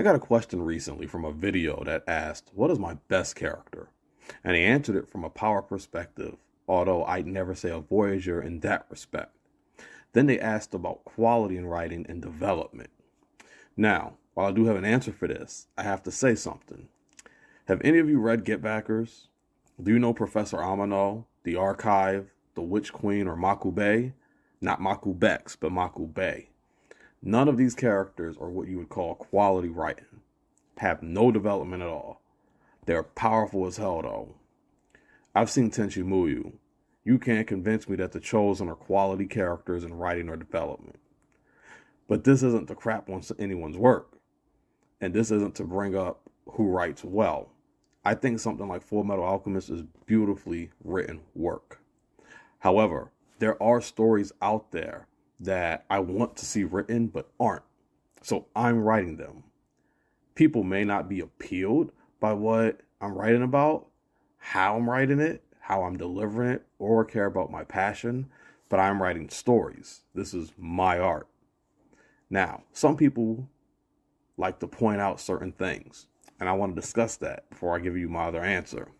I got a question recently from a video that asked, what is my best character? And he answered it from a power perspective, although I'd never say a Voyager in that respect. Then they asked about quality in writing and development. Now, while I do have an answer for this, I have to say something. Have any of you read Get Backers? Do you know Professor Amano, The Archive, The Witch Queen, or Makube? Not Makubex, but Makube. None of these characters are what you would call quality writing. Have no development at all. They're powerful as hell, though. I've seen Tenchi Muyo. You can't convince me that the Chosen are quality characters in writing or development. But this isn't to crap on anyone's work. And this isn't to bring up who writes well. I think something like Full Metal Alchemist is beautifully written work. However, there are stories out there that I want to see written but aren't. So I'm writing them. People may not be appealed by what I'm writing about, how I'm writing it, how I'm delivering it, or care about my passion, but I'm writing stories. This is my art. Now, some people like to point out certain things, and I want to discuss that before I give you my other answer.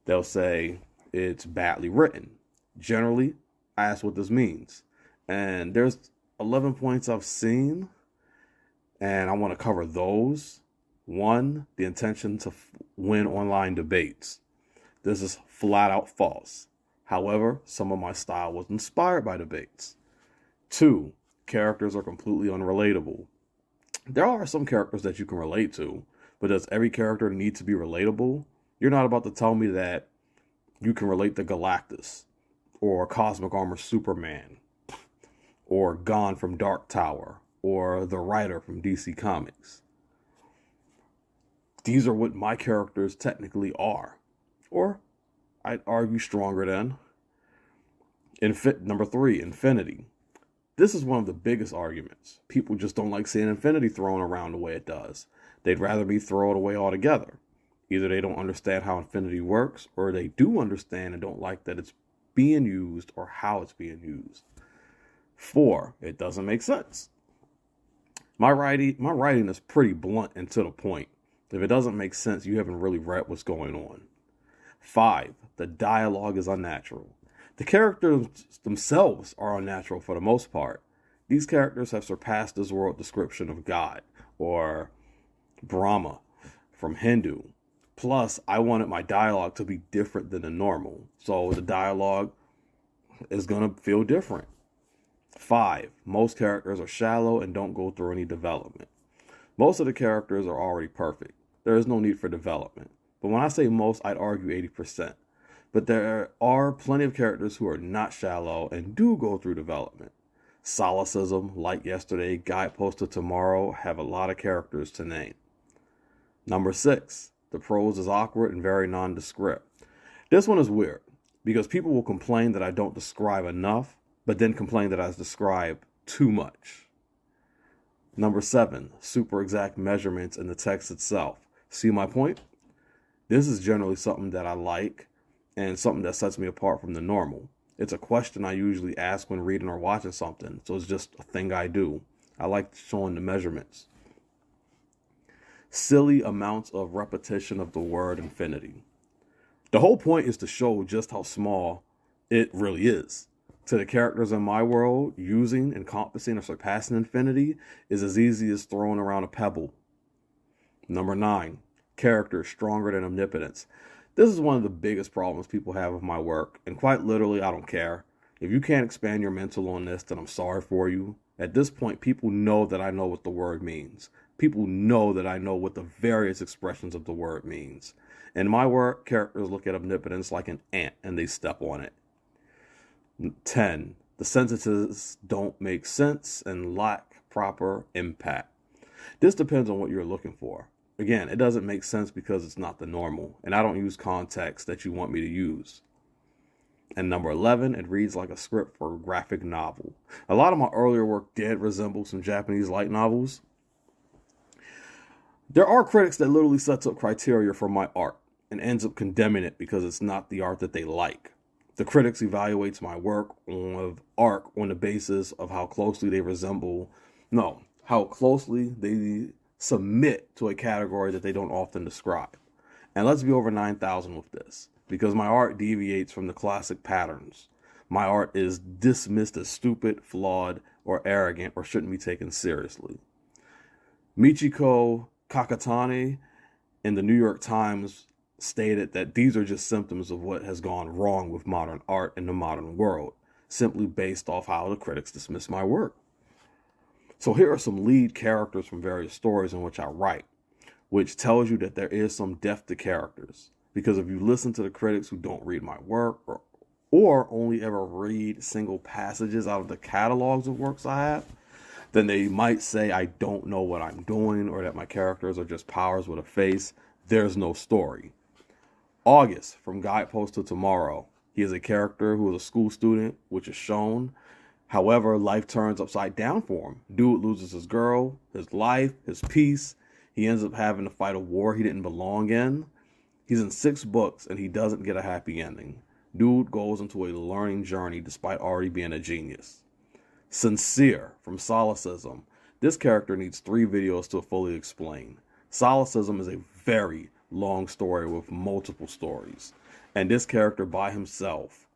They'll say it's badly written. Generally, I ask what this means. And there's 11 points I've seen, and I want to cover those. One, the intention to win online debates. This is flat out false. However, some of my style was inspired by debates. Two, characters are completely unrelatable. There are some characters that you can relate to, but does every character need to be relatable? You're not about to tell me that you can relate to Galactus, or Cosmic Armor Superman, or Gon from Dark Tower, or the writer from DC Comics. These are what my characters technically are. Or, I'd argue stronger than. Number 3, Infinity. This is one of the biggest arguments. People just don't like seeing Infinity thrown around the way it does. They'd rather me throw it away altogether. Either they don't understand how Infinity works, or they do understand and don't like that it's being used or how it's being used. 4, it doesn't make sense. My writing is pretty blunt and to the point. If it doesn't make sense, you haven't really read what's going on. 5, the dialogue is unnatural. The characters themselves are unnatural for the most part. These characters have surpassed this world description of God or Brahma from Hindu. Plus, I wanted my dialogue to be different than the normal. So the dialogue is going to feel different. 5, most characters are shallow and don't go through any development. Most of the characters are already perfect. There is no need for development. But when I say most, I'd argue 80%. But there are plenty of characters who are not shallow and do go through development. Solecism, Light Yesterday, Guidepost to Tomorrow have a lot of characters to name. Number 6, the prose is awkward and very nondescript. This one is weird because people will complain that I don't describe enough, but then complain that I describe too much. Number 7, super exact measurements in the text itself. See my point? This is generally something that I like and something that sets me apart from the normal. It's a question I usually ask when reading or watching something, so it's just a thing I do. I like showing the measurements. Silly amounts of repetition of the word infinity. The whole point is to show just how small it really is. To the characters in my world, using, encompassing, or surpassing infinity is as easy as throwing around a pebble. Number 9, characters stronger than omnipotence. This is one of the biggest problems people have with my work, and quite literally, I don't care. If you can't expand your mental on this, then I'm sorry for you. At this point, people know that I know what the word means. People know that I know what the various expressions of the word means. In my work, characters look at omnipotence like an ant and they step on it. 10, the sentences don't make sense and lack proper impact. This depends on what you're looking for. Again, it doesn't make sense because it's not the normal, and I don't use context that you want me to use. And number 11, it reads like a script for a graphic novel. A lot of my earlier work did resemble some Japanese light novels. There are critics that literally sets up criteria for my art and ends up condemning it because it's not the art that they like. The critics evaluates my work of art on the basis of how closely they submit to a category that they don't often describe. And let's be over 9,000 with this, because my art deviates from the classic patterns. My art is dismissed as stupid, flawed, or arrogant, or shouldn't be taken seriously. Michiko Kakatani in the New York Times stated that these are just symptoms of what has gone wrong with modern art in the modern world, simply based off how the critics dismiss my work. So here are some lead characters from various stories in which I write, which tells you that there is some depth to characters. Because if you listen to the critics who don't read my work or only ever read single passages out of the catalogs of works I have, then they might say I don't know what I'm doing or that my characters are just powers with a face. There's no story. August from Guidepost to Tomorrow. He is a character who is a school student, which is shown. However, life turns upside down for him. Dude loses his girl, his life, his peace. He ends up having to fight a war he didn't belong in. He's in 6 books and he doesn't get a happy ending. Dude goes into a learning journey despite already being a genius. Sincere from Solecism. This character needs 3 videos to fully explain. Solecism is a very long story with multiple stories. And this character by himself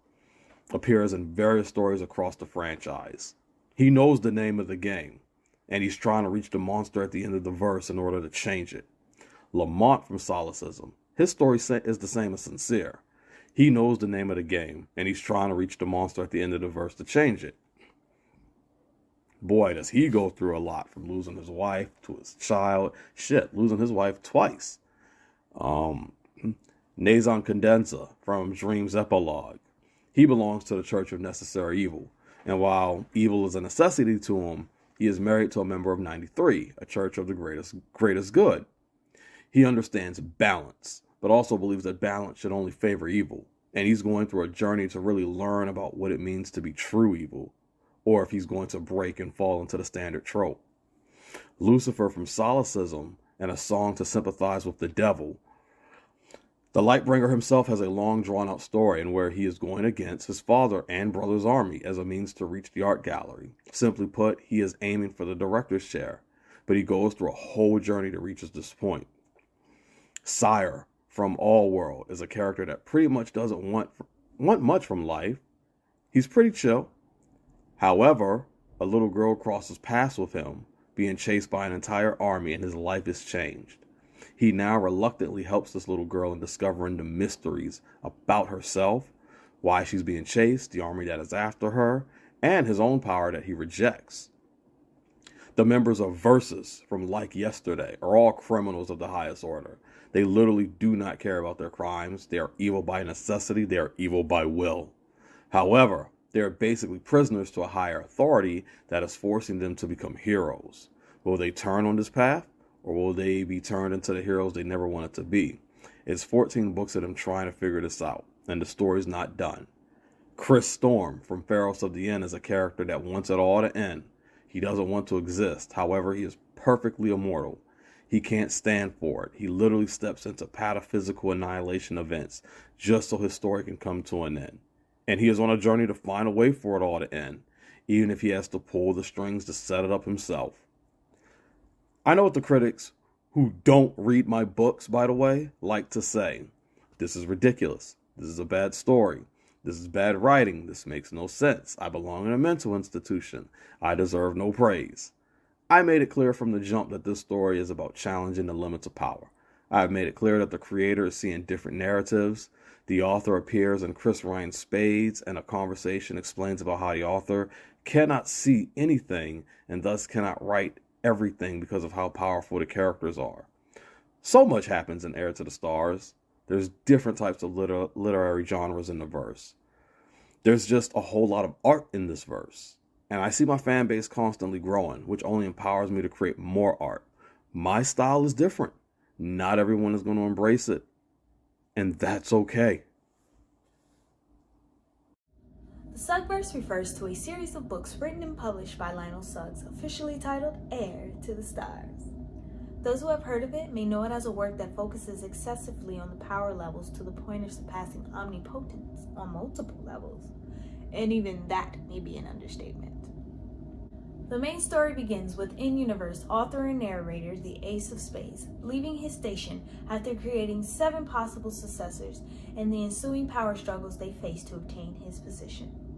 appears in various stories across the franchise. He knows the name of the game, and he's trying to reach the monster at the end of the verse in order to change it. Lamont from Solecism. His story is the same as Sincere. He knows the name of the game, and he's trying to reach the monster at the end of the verse to change it. Boy, does he go through a lot, from losing his wife to his child. Shit, losing his wife twice. Nazon Condensa from Dream's Epilogue. He belongs to the Church of Necessary Evil, and while evil is a necessity to him, he is married to a member of 93, a church of the greatest good. He understands balance, but also believes that balance should only favor evil, and he's going through a journey to really learn about what it means to be true evil, or if he's going to break and fall into the standard trope. Lucifer from Solecism and A Song to Sympathize with the Devil. The Lightbringer himself has a long drawn-out story in where he is going against his father and brother's army as a means to reach the art gallery. Simply put, he is aiming for the director's chair, but he goes through a whole journey to reach this point. Sire from All World is a character that pretty much doesn't want much from life. He's pretty chill. However, a little girl crosses paths with him, being chased by an entire army, and his life is changed. He now reluctantly helps this little girl in discovering the mysteries about herself, why she's being chased, the army that is after her, and his own power that he rejects. The members of Versus from Like Yesterday are all criminals of the highest order. They literally do not care about their crimes. They are evil by necessity. They are evil by will. However, they are basically prisoners to a higher authority that is forcing them to become heroes. Will they turn on this path, or will they be turned into the heroes they never wanted to be? It's 14 books of them trying to figure this out, and the story's not done. Chris Storm from Pharos of the End is a character that wants it all to end. He doesn't want to exist. However, he is perfectly immortal. He can't stand for it. He literally steps into pataphysical annihilation events just so his story can come to an end. And he is on a journey to find a way for it all to end, even if he has to pull the strings to set it up himself. I know what the critics, who don't read my books, by the way, like to say. This is ridiculous. This is a bad story. This is bad writing. This makes no sense. I belong in a mental institution. I deserve no praise. I made it clear from the jump that this story is about challenging the limits of power. I have made it clear that the creator is seeing different narratives. The author appears in Chris Ryan's Spades, and a conversation explains about how the author cannot see anything and thus cannot write everything because of how powerful the characters are. So much happens in Heir to the Stars. There's different types of literary genres in the verse. There's just a whole lot of art in this verse. And I see my fan base constantly growing, which only empowers me to create more art. My style is different. Not everyone is going to embrace it. And that's okay. The Suggsverse refers to a series of books written and published by Lionel Suggs, officially titled Heir to the Stars. Those who have heard of it may know it as a work that focuses excessively on the power levels to the point of surpassing omnipotence on multiple levels, and even that may be an understatement. The main story begins with in-universe author and narrator, the Ace of Spades, leaving his station after creating 7 possible successors and the ensuing power struggles they face to obtain his position.